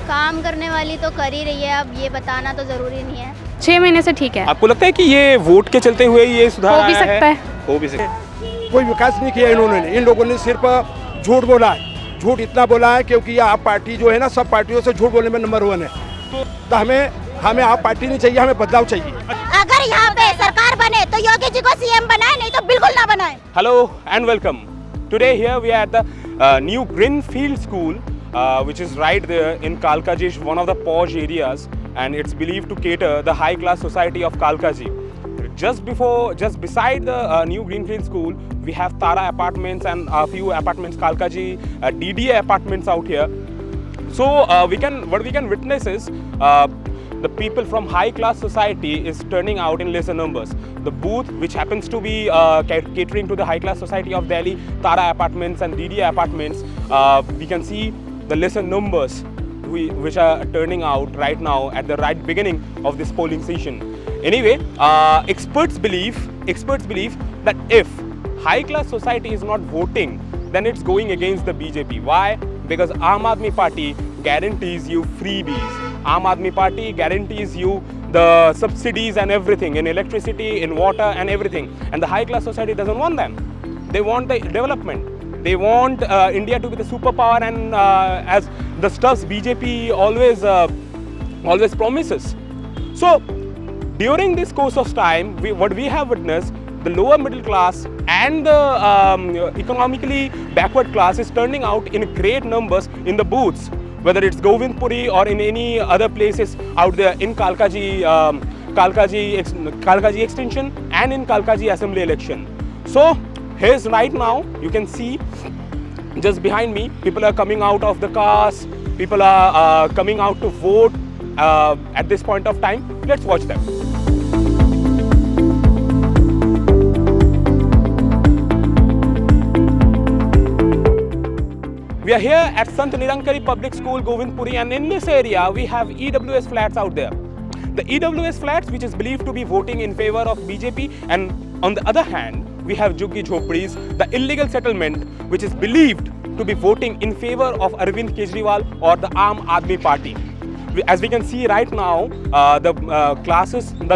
काम करने वाली तो कर ही रही है, अब ये बताना तो ज़रूरी नहीं है। 6 महीने से ठीक है। आपको लगता है कि ये वोट के चलते हुए ये सुधार हो भी आया सकता है। हो भी सकता है। कोई विकास नहीं किया इन्होंने। इन लोगों ने सिर्फ झूठ बोला है। झूठ इतना बोला है क्योंकि ये आप पार्टी जो है ना, सब पार्टियों से झूठ बोलने में नंबर 1 है। तो हमें आप पार्टी नहीं चाहिए, हमें बदलाव चाहिए। अगर यहाँ पे सरकार बने तो योगी जी को सीएम बनाए, नहीं तो बिल्कुल ना बनाए। Hello and welcome. Today here we are at the new Greenfield School, which is right there in Kalkaji, one of the posh areas, and it's believed to cater the high-class society of Kalkaji. Just beside the new Greenfield School, we have Tara Apartments and a few apartments, Kalkaji DDA apartments out here. So what we can witness is the people from high-class society is turning out in lesser numbers. The booth, which happens to be catering to the high-class society of Delhi, Tara Apartments and DDA Apartments, we can see the lesser numbers which are turning out right now at the right beginning of this polling session. Anyway, experts believe that if high-class society is not voting, then it's going against the BJP. Why? Because Aam Aadmi Party guarantees you freebies. Aam Aadmi Party guarantees you the subsidies and everything in electricity, in water and everything. And the high class society doesn't want them. They want the development. They want India to be the superpower and as the stuffs BJP always promises. So during this course of time, what we have witnessed, the lower middle class and the economically backward class is turning out in great numbers in the booths, whether it's Govindpuri or in any other places out there in Kalkaji extension and in Kalkaji assembly election. So here's right now, you can see just behind me, people are coming out of the cars, people are coming out to vote at this point of time. Let's watch them. We are here at Sant Nirankari Public School, Govindpuri, and in this area we have EWS flats out there. The EWS flats, which is believed to be voting in favor of BJP, and on the other hand, we have Juggi Jhopdis, the illegal settlement, which is believed to be voting in favor of Arvind Kejriwal or the Aam Aadmi Party. As we can see right now, the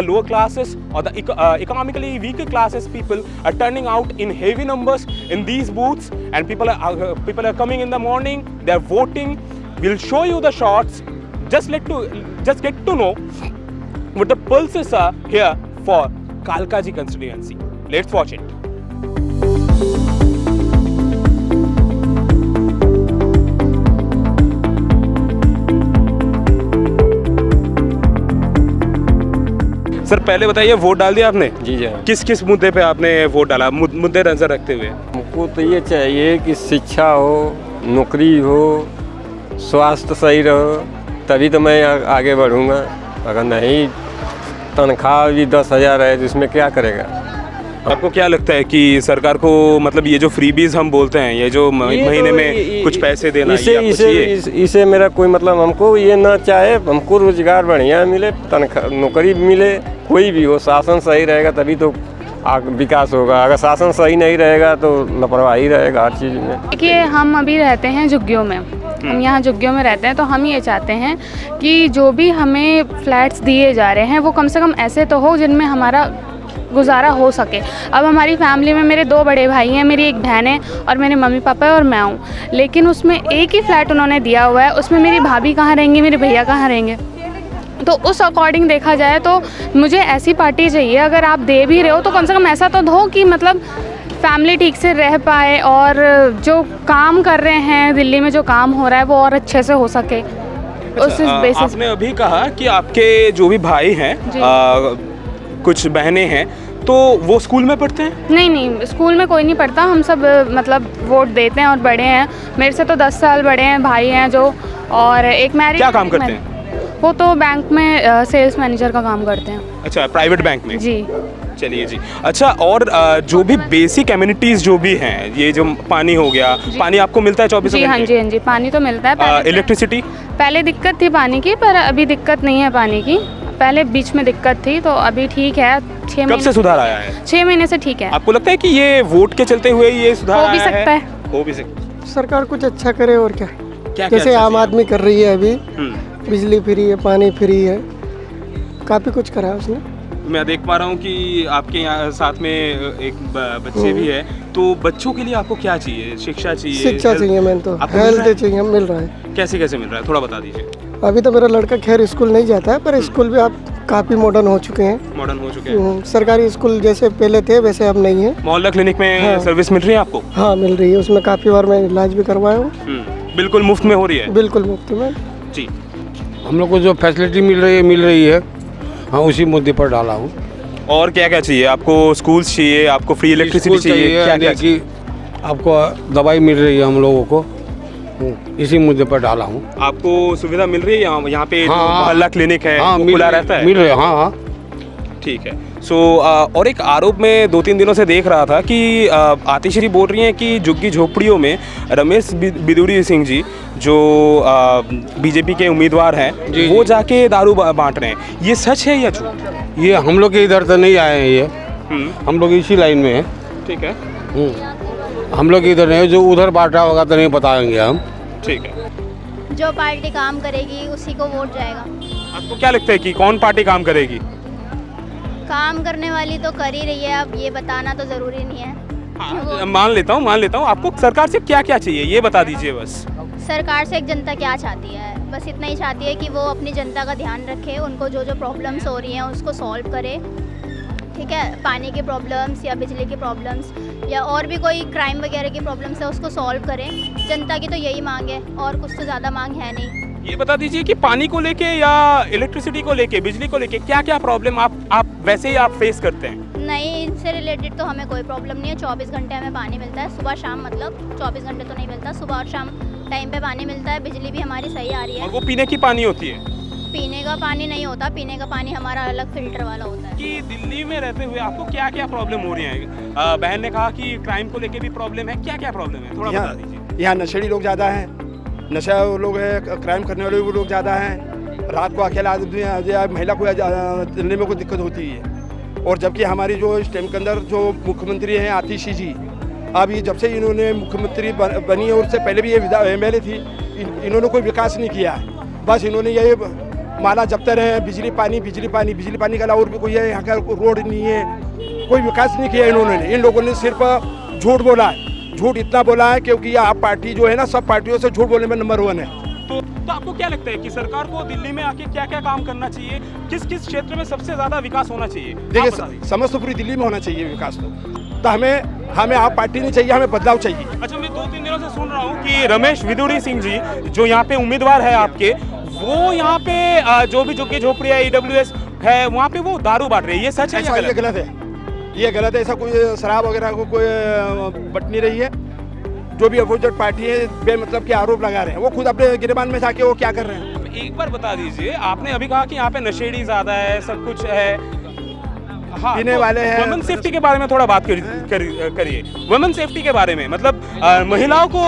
lower classes or the economically weaker classes people are turning out in heavy numbers in these booths, and people are coming in the morning, they are voting. We'll show you the shots. Just get to know what the pulses are here for Kalkaji constituency. Let's watch it. Sir पहले बताइए, vote डाल दिया आपने? जी जी। किस किस मुद्दे पे आपने वोट डाला, मुद्दे नजर रखते हुए? हमको तो ये चाहिए कि शिक्षा हो, नौकरी हो, स्वास्थ्य सही रहो, तभी तो मैं आगे बढ़ूँगा। अगर नहीं, तनख्वाह भी 10,000 है तो इसमें क्या करेगा? आपको क्या लगता है कि सरकार को, मतलब ये जो फ्रीबीज हम बोलते हैं, ये जो महीने में कुछ पैसे देना, इसे मेरा कोई मतलब, हमको ये ना चाहे, हमको रोजगार बढ़िया मिले, तनख्वाह नौकरी मिले, कोई भी हो, शासन सही रहेगा तभी तो विकास होगा। अगर शासन सही नहीं रहेगा तो लापरवाही रहेगा हर चीज़ में। देखिए, हम अभी रहते हैं झुग्गियों में, हम यहाँ झुग्गियों में रहते हैं, तो हम ये चाहते हैं कि जो भी हमें फ्लैट्स दिए जा रहे हैं वो कम से कम ऐसे तो हो जिनमें हमारा गुजारा हो सके। अब हमारी फैमिली में मेरे 2 बड़े भाई हैं, मेरी एक बहन है और मेरे मम्मी पापा है और मैं हूँ, लेकिन उसमें एक ही फ्लैट उन्होंने दिया हुआ है, उसमें मेरी भाभी कहाँ रहेंगी, मेरे भैया कहाँ रहेंगे? तो उस अकॉर्डिंग देखा जाए तो मुझे ऐसी पार्टी चाहिए, अगर आप दे भी रहे हो तो कम से कम ऐसा तो दो कि मतलब फैमिली ठीक से रह पाए और जो काम कर रहे हैं दिल्ली में, जो काम हो रहा है वो और अच्छे से हो सके। उस बेसिस आपने अभी कहा कि आपके जो भी भाई हैं, कुछ बहनें हैं, तो वो स्कूल में पढ़ते हैं? नहीं, स्कूल में कोई नहीं पढ़ता, हम सब मतलब वोट देते हैं और बड़े हैं, मेरे से तो 10 साल बड़े हैं भाई हैं जो, और एक मैरिड। क्या काम करते हैं? वो तो बैंक में सेल्स मैनेजर का काम करते हैं। अच्छा, प्राइवेट बैंक में? जी। चलिए जी। अच्छा, और जो भी बेसिक एमिनिटीज जो भी हैं, ये जो पानी हो गया, पानी आपको मिलता है 24 घंटे? हाँ जी, पानी तो मिलता है। इलेक्ट्रिसिटी? पहले दिक्कत थी पानी की, पर अभी दिक्कत नहीं है पानी की। पहले बीच में दिक्कत थी, तो अभी ठीक है। 6 महीने। कब से सुधार आया है? 6 महीने से ठीक है। आपको लगता है कि ये वोट के चलते हुए ये सुधार हो भी सकता है? हो भी सकता है। सरकार कुछ अच्छा करे और क्या। क्या जैसे आम आदमी कर रही है अभी, हम्म। बिजली फ्री है, पानी फ्री है, काफ़ी कुछ करा है उसने। मैं देख पा रहा हूँ कि आपके यहाँ साथ में एक बच्चे भी है, तो बच्चों के लिए आपको क्या चाहिए? शिक्षा चाहिए? शिक्षा चाहिए, मैंने तो आपको मिल रहा है? हेल्थ चाहिए, मिल रहा है। कैसे कैसे मिल रहा है, थोड़ा बता दीजिए। अभी तो मेरा लड़का खैर स्कूल नहीं जाता है, पर स्कूल भी आप काफ़ी मॉडर्न हो चुके हैं। मॉडर्न हो चुके हैं। सरकारी स्कूल जैसे पहले थे वैसे अब नहीं है। मोहल्ला क्लिनिक में हाँ। सर्विस मिल रही है आपको? हाँ मिल रही है, उसमें काफ़ी बार मैं इलाज भी करवाया हूँ। बिल्कुल मुफ्त में हो रही है? बिल्कुल मुफ्त में जी। हम लोग को जो फैसिलिटी मिल रही है, हाँ उसी मुद्दे पर डाला हूँ। और क्या क्या चाहिए आपको? स्कूल्स चाहिए आपको? फ्री इलेक्ट्रिसिटी स्कूल चाहिए? क्या क्या कि आपको दवाई मिल रही है हम लोगों को, इसी मुद्दे पर डाला हूँ। आपको सुविधा मिल रही है यहाँ पे? जो हाँ, मोहल्ला क्लिनिक है हाँ, वो खुला रहता है? मिल रहे, हाँ हाँ ठीक है। सो और एक आरोप में 2-3 दिनों से देख रहा था कि आतिशरी बोल रही हैं कि झुग्गी झोपड़ियों में रमेश बिदुरी सिंह जी जो बीजेपी के उम्मीदवार हैं, वो जाके दारू बांट रहे हैं। ये सच है या झूठ? ये हम लोग के इधर तो नहीं आए हैं, ये हम लोग इसी लाइन में है। ठीक है। हम लोग इधर नहीं, जो उधर बांटा होगा तो नहीं बताएंगे हम। ठीक है। जो पार्टी काम करेगी उसी को वोट जाएगा। आपको क्या लगता है कि कौन पार्टी काम करेगी? काम करने वाली तो कर ही रही है, अब ये बताना तो ज़रूरी नहीं है। हाँ, मान लेता हूँ। आपको सरकार से क्या क्या चाहिए ये बता दीजिए बस। सरकार से एक जनता क्या चाहती है? बस इतना ही चाहती है कि वो अपनी जनता का ध्यान रखे, उनको जो जो प्रॉब्लम्स हो रही हैं उसको सॉल्व करे। ठीक है, पानी की प्रॉब्लम्स या बिजली की प्रॉब्लम्स या और भी कोई क्राइम वगैरह की प्रॉब्लम्स है उसको सॉल्व करें। जनता की तो यही मांग है, और कुछ तो ज़्यादा मांग है नहीं। ये बता दीजिए कि पानी को लेके या इलेक्ट्रिसिटी को लेके, बिजली को लेके क्या क्या प्रॉब्लम आप वैसे ही आप फेस करते हैं? नहीं, इनसे रिलेटेड तो हमें कोई प्रॉब्लम नहीं है। 24 घंटे हमें पानी मिलता है, सुबह शाम, मतलब 24 घंटे तो नहीं मिलता, सुबह और शाम टाइम पे पानी मिलता है। बिजली भी हमारी सही आ रही है। और वो पीने की पानी होती है? पीने का पानी नहीं होता, पीने का पानी हमारा अलग फिल्टर वाला होता है। कि दिल्ली में रहते हुए आपको क्या क्या प्रॉब्लम हो रही है? बहन ने कहा कि क्राइम को लेके भी प्रॉब्लम है, क्या क्या प्रॉब्लम है थोड़ा बता दीजिए। यहाँ नशेड़ी लोग ज़्यादा हैं, नशा लोग है, क्राइम करने वाले लोग ज़्यादा हैं। रात को अकेला आदमी महिला को चलने में कोई दिक्कत होती है। और जबकि हमारी जो इस टाइम के अंदर जो मुख्यमंत्री हैं आतिशी जी, अब ये जब से इन्होंने मुख्यमंत्री बनी है, उससे पहले भी ये MLA थी, इन्होंने कोई विकास नहीं किया है। बस इन्होंने ये माला जपते रहे, बिजली पानी के अलावा और भी कोई है, यहाँ का रोड नहीं है, कोई विकास नहीं किया इन्होंने। इन लोगों ने सिर्फ झूठ बोला है। झूठ इतना बोला है क्योंकि ये आप पार्टी जो है ना, सब पार्टियों से झूठ बोलने में नंबर 1 है। तो आपको क्या लगता है कि सरकार को दिल्ली में आके क्या क्या काम करना चाहिए? किस किस क्षेत्र में सबसे ज्यादा विकास होना चाहिए? देखिए, समस्त पूरी दिल्ली में होना चाहिए विकास। तो हमें आप पार्टी नहीं चाहिए, हमें बदलाव चाहिए। अच्छा, मैं 2-3 दिनों से सुन रहा हूँ कि रमेश बिदुरी सिंह जी जो यहाँ पे उम्मीदवार है आपके, वो यहाँ पे जो भी झुग्गी झोपड़ी है, EWS है, वहाँ पे वो दारू बांट रहे हैं। ये सच है या ये गलत है? ये गलत है। ऐसा कोई शराब वगैरह को कोई बट नहीं रही है। जो भी अपोजिट पार्टी है बेमतलब के आरोप लगा रहे हैं, वो खुद अपने गिरबान में जाके वो क्या कर रहे हैं। एक बार बता दीजिए, आपने अभी कहा कि यहाँ पे नशेड़ी ज्यादा है, सब कुछ है, हाँ, पीने वाले हैं। वुमेन सेफ्टी के बारे में थोड़ा बात करिए। वुमेन सेफ्टी के बारे में, मतलब महिलाओं को।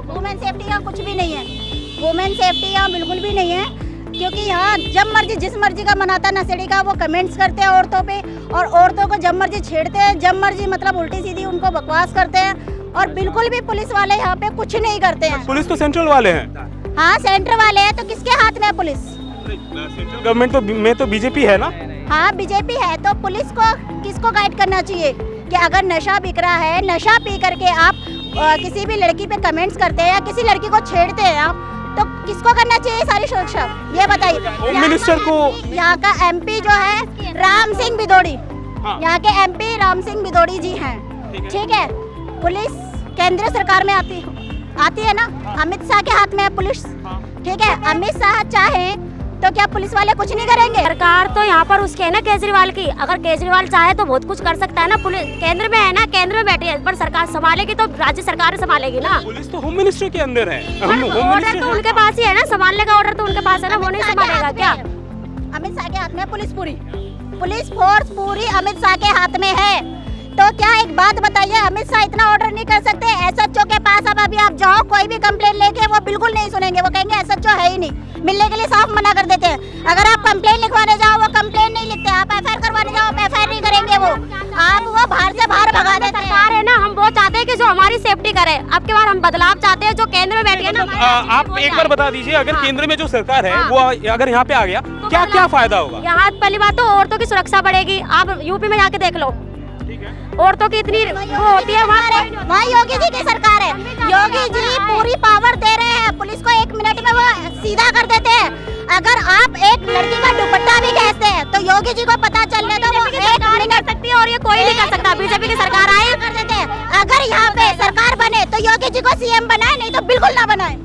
वुमेन सेफ्टी यहाँ कुछ भी नहीं है। वुमेन सेफ्टी यहाँ बिल्कुल भी नहीं है, क्योंकि यहाँ जब मर्जी जिस मर्जी का मनाता नशेड़ी का वो कमेंट्स करते हैं औरतों पे, और औरतों को जब मर्जी छेड़ते हैं, जब मर्जी मतलब उल्टी सीधी उनको बकवास करते हैं। और बिल्कुल भी पुलिस वाले यहाँ पे कुछ नहीं करते हैं। पुलिस तो सेंट्रल वाले हैं। हाँ, सेंटर वाले हैं, तो किसके हाथ में है पुलिस? सेंट्रल गवर्नमेंट में तो बीजेपी है ना। हाँ, बीजेपी है, तो पुलिस को किसको गाइड करना चाहिए कि अगर नशा बिक रहा है, नशा पी करके आप किसी भी लड़की पे कमेंट्स करते हैं या किसी लड़की को छेड़ते हैं आप, तो किसको करना चाहिए सारी सुरक्षा? ये बताइए। होम मिनिस्टर को। यहाँ का MP जो है राम सिंह बिदोड़ी, यहाँ के MP राम सिंह बिदोड़ी जी हैं। ठीक है, पुलिस केंद्र सरकार में आती है ना, अमित शाह के हाथ में है पुलिस। ठीक है, अमित शाह चाहे तो क्या पुलिस वाले कुछ नहीं करेंगे? सरकार तो यहाँ पर उसके है ना केजरीवाल की, अगर केजरीवाल चाहे तो बहुत कुछ कर सकता है ना। पुलिस केंद्र में है ना, केंद्र में बैठी है, पर सरकार संभालेगी तो राज्य सरकार संभालेगी ना। पुलिस तो होम मिनिस्टर के अंदर है। ऑर्डर तो उनके पास ही है ना, संभालने का ऑर्डर तो उनके पास है ना, वो नहीं संभालेगा क्या? अमित शाह के हाथ में पुलिस पूरी, पुलिस फोर्स पूरी अमित शाह के हाथ में है। तो क्या एक बात बताइए, अमित शाह इतना ऑर्डर नहीं कर सकते? SHO के पास अब अभी आप जाओ, कोई भी कंप्लेंट लेके, वो बिल्कुल नहीं सुनेंगे। वो कहेंगे SHO है ही नहीं, मिलने के लिए साफ मना कर देते हैं। अगर आप कंप्लेंट लिखवाने जाओ, वो कंप्लेंट नहीं लिखते। आप FIR करवाने जाओ, FIR नहीं करेंगे वो, आप वो बाहर से बाहर भगा देते हैं। सरकार है ना, हम वो चाहते हैं कि जो हमारी सेफ्टी करे। अब के बार हम बदलाव चाहते हैं, जो केंद्र में बैठी है ना। आप एक बार बता दीजिए, अगर केंद्र में जो सरकार है वो अगर यहाँ पे आ गया, क्या क्या फायदा होगा? यहाँ पहली बात तो औरतों की सुरक्षा बढ़ेगी। आप यूपी में जाके देख लो, औरतों की इतनी वो होती है। वहाँ योगी जी की सरकार है, योगी जी पूरी पावर दे रहे हैं पुलिस को, 1 मिनट में वो सीधा कर देते हैं। अगर आप एक लड़की का दुपट्टा भी खींचते हैं तो योगी जी को पता चल रहा है, वो सरकार ही कर सकती है और ये कोई नहीं कर सकता। बीजेपी की सरकार आए कर देते हैं। अगर यहाँ पे सरकार बने तो योगी जी को सीएम बनाए, नहीं तो बिल्कुल ना बनाए।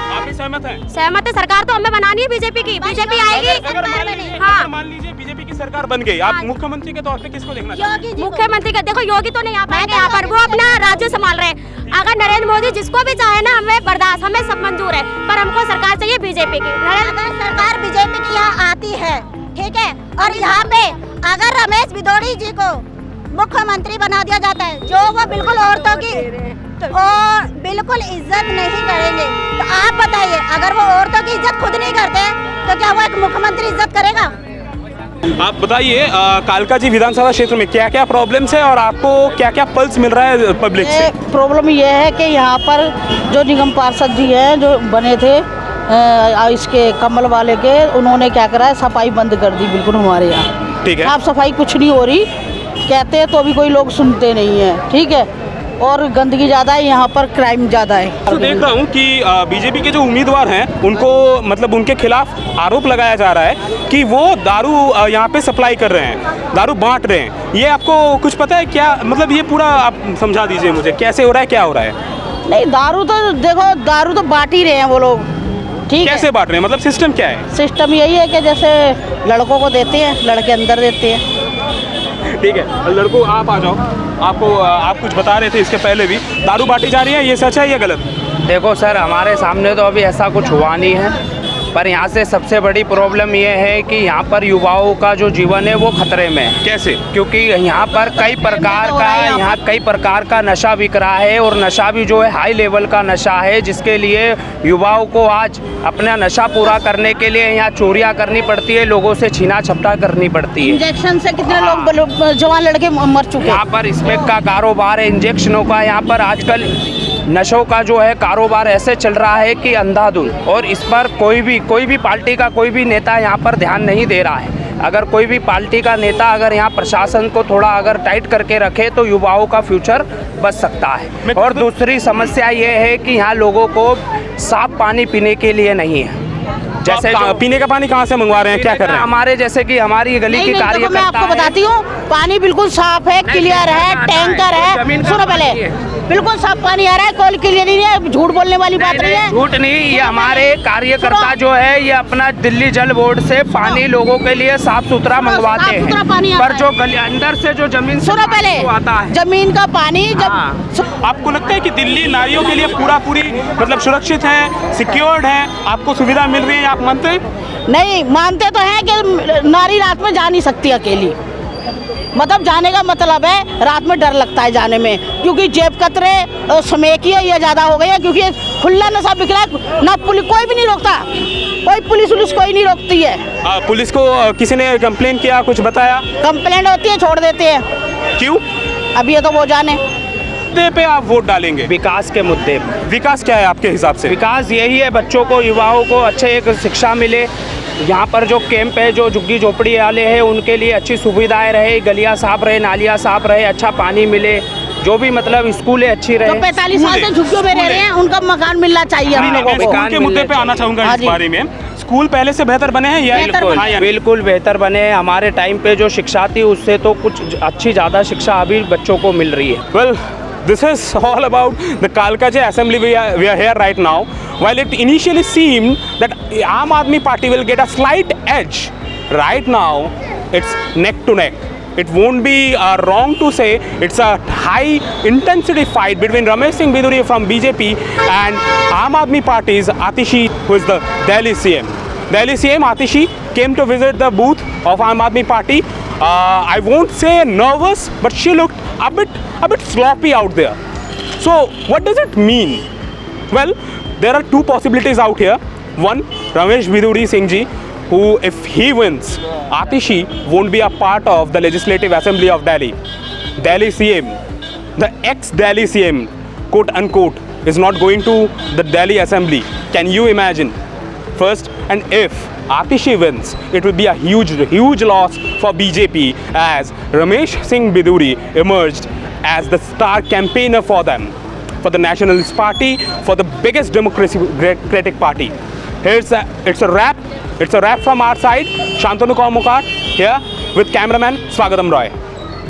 आप भी सहमत हैं? सहमत है, सरकार तो हमें बनानी है बीजेपी की। बीजेपी आएगी, अगर मान लीजिए बीजेपी की सरकार बन गई, आप मुख्यमंत्री के तौर पे किसको देखना चाहते हैं? मुख्यमंत्री का देखो, योगी तो नहीं आ पाएंगे यहाँ पर, वो अपना राज्य संभाल रहे हैं। अगर नरेंद्र मोदी जिसको भी चाहे ना, हमें बर्दाश्त, हमें सब मंजूर है, पर हमको सरकार चाहिए बीजेपी की। अगर सरकार बीजेपी की यहाँ आती है, ठीक है, और यहाँ पे अगर रमेश भिदोड़ी जी को मुख्यमंत्री बना दिया जाता है, जो वो बिल्कुल औरतों की और बिल्कुल इज्जत नहीं करेंगे, तो आप बताइए, अगर वो औरतों की इज्जत खुद नहीं करते तो क्या वो एक मुख्यमंत्री इज्जत करेगा? आप बताइए, कालका जी विधानसभा क्षेत्र में क्या क्या प्रॉब्लम्स है और आपको क्या क्या पल्स मिल रहा है पब्लिक से? प्रॉब्लम ये है कि यहाँ पर जो निगम पार्षद जी हैं जो बने थे इसके कमल वाले के, उन्होंने क्या करा है, सफाई बंद कर दी बिल्कुल हमारे यहाँ। ठीक है, साफ सफाई कुछ नहीं हो रही, कहते हैं तो भी कोई लोग सुनते नहीं है। ठीक है, और गंदगी ज़्यादा है यहाँ पर, क्राइम ज़्यादा है। तो देख रहा हूँ कि बीजेपी के जो उम्मीदवार हैं उनको मतलब उनके खिलाफ आरोप लगाया जा रहा है कि वो दारू यहाँ पे सप्लाई कर रहे हैं, दारू बांट रहे हैं। ये आपको कुछ पता है क्या? मतलब ये पूरा आप समझा दीजिए मुझे, कैसे हो रहा है, क्या हो रहा है? नहीं, दारू तो देखो, दारू तो बांट ही रहे हैं वो लोग। ठीक है, कैसे बांट रहे हैं? मतलब सिस्टम क्या है? सिस्टम यही है कि जैसे लड़कों को देते हैं, लड़के अंदर देते हैं। ठीक है, लड़कों आप आ जाओ, आपको आप कुछ बता रहे थे इसके पहले भी, दारू बांटी जा रही है, ये सच है या गलत? देखो सर, हमारे सामने तो अभी ऐसा कुछ हुआ नहीं है, पर यहाँ से सबसे बड़ी प्रॉब्लम ये है कि यहाँ पर युवाओं का जो जीवन है वो खतरे में है। कैसे? क्योंकि यहाँ पर कई प्रकार का नशा बिक रहा है, और नशा भी जो है हाई लेवल का नशा है, जिसके लिए युवाओं को आज अपना नशा पूरा करने के लिए यहाँ चोरियाँ करनी पड़ती है, लोगों से छीना झपटा करनी पड़ती है। इंजेक्शन से कितने लोग जवान लड़के मर चुके हैं। यहाँ पर स्मोक का कारोबार है, इंजेक्शनों का। यहाँ पर आजकल नशों का जो है कारोबार ऐसे चल रहा है कि अंधाधुंध, और इस पर कोई भी पार्टी का कोई भी नेता यहाँ पर ध्यान नहीं दे रहा है। अगर कोई भी पार्टी का नेता अगर यहाँ प्रशासन को थोड़ा अगर टाइट करके रखे तो युवाओं का फ्यूचर बच सकता है। और दूसरी समस्या ये है कि यहाँ लोगों को साफ पानी पीने के लिए नहीं है। जैसे पीने का पानी कहाँ से मंगवा रहे हैं, क्या कर रहे हैं? हमारे जैसे कि हमारी गली की कार्यकर्ता, मैं आपको बताती हूँ, पानी बिल्कुल साफ है, क्लियर है, टैंकर है। सुनो पहले, बिल्कुल साफ पानी आ रहा है, कोई क्लियर नहीं है, झूठ बोलने वाली बात नहीं है। झूठ नहीं, ये हमारे कार्यकर्ता जो है ये अपना दिल्ली जल बोर्ड से पानी लोगों के लिए साफ सुथरा मंगवाते हैं, पर जो अंदर से जो जमीन सुनो पहले आता है, जमीन का पानी जब आपको लगता है कि दिल्ली नारियों के लिए पूरी मतलब सुरक्षित है, सिक्योर्ड है, आपको सुविधा मिल रही है, आप मानते हैं? नहीं मानते तो हैं कि नारी रात में जा नहीं सकती अकेली, मतलब जाने का मतलब है रात में डर लगता है जाने में, क्योंकि जेब कतरे समेकिए ये ज़्यादा हो गई है, क्योंकि खुला नशा बिक रहा है ना, पुलिस कोई भी नहीं रोकता, कोई पुलिस कोई नहीं रोकती है। पुलिस को किसी ने कंप्लेन किया, कुछ बताया? कंप्लेंट होती है, छोड़ देते हैं। क्यों? अब ये तो वो जाने। मुद्दे पे आप वोट डालेंगे? विकास के मुद्दे पे। विकास क्या है आपके हिसाब से? विकास यही है, बच्चों को, युवाओं को अच्छे एक शिक्षा मिले, यहाँ पर जो कैंप है, जो झुग्गी झोपड़ी वाले हैं उनके लिए अच्छी सुविधाएं रहे, गलियाँ साफ रहे, नालियाँ साफ रहे, अच्छा पानी मिले, जो भी मतलब स्कूलें अच्छी रहे। जो 45 साल से झुग्गियों में रह रहे हैं उनका मकान मिलना चाहिए हम लोगों को। स्कूल के मुद्दे पे आना चाहूँगा इस बारे में। स्कूल पहले से बेहतर बने हैं या? बिल्कुल बेहतर बने हैं। हमारे टाइम पे जो शिक्षा थी उससे तो कुछ अच्छी ज़्यादा शिक्षा अभी बच्चों को मिल रही है। Well, this is all about the Kalkaji assembly we are here right now. While it initially seemed that Aam Aadmi Party will get a slight edge, right now it's neck to neck. It won't be wrong to say it's a high intensity fight between Ramesh Singh Biduri from BJP and Aam Aadmi Party's Atishi, who is the Delhi CM. Delhi CM Atishi came to visit the booth of Aam Aadmi Party. I won't say nervous, but she looked a bit sloppy out there. So what does it mean? Well, there are two possibilities out here. One, Ramesh Biduri Singh ji, who if he wins, Atishi won't be a part of the Legislative Assembly of Delhi. Delhi CM, the ex-Delhi CM, quote unquote, is not going to the Delhi Assembly. Can you imagine? First, and if Atishi wins, it will be a huge loss for BJP, as Ramesh Singh Biduri emerged as the star campaigner for them, for the Nationalist Party, for the biggest democratic party. It's a wrap. It's a wrap from our side. Shantanu Kaur Mukat here with cameraman Swagatam Roy.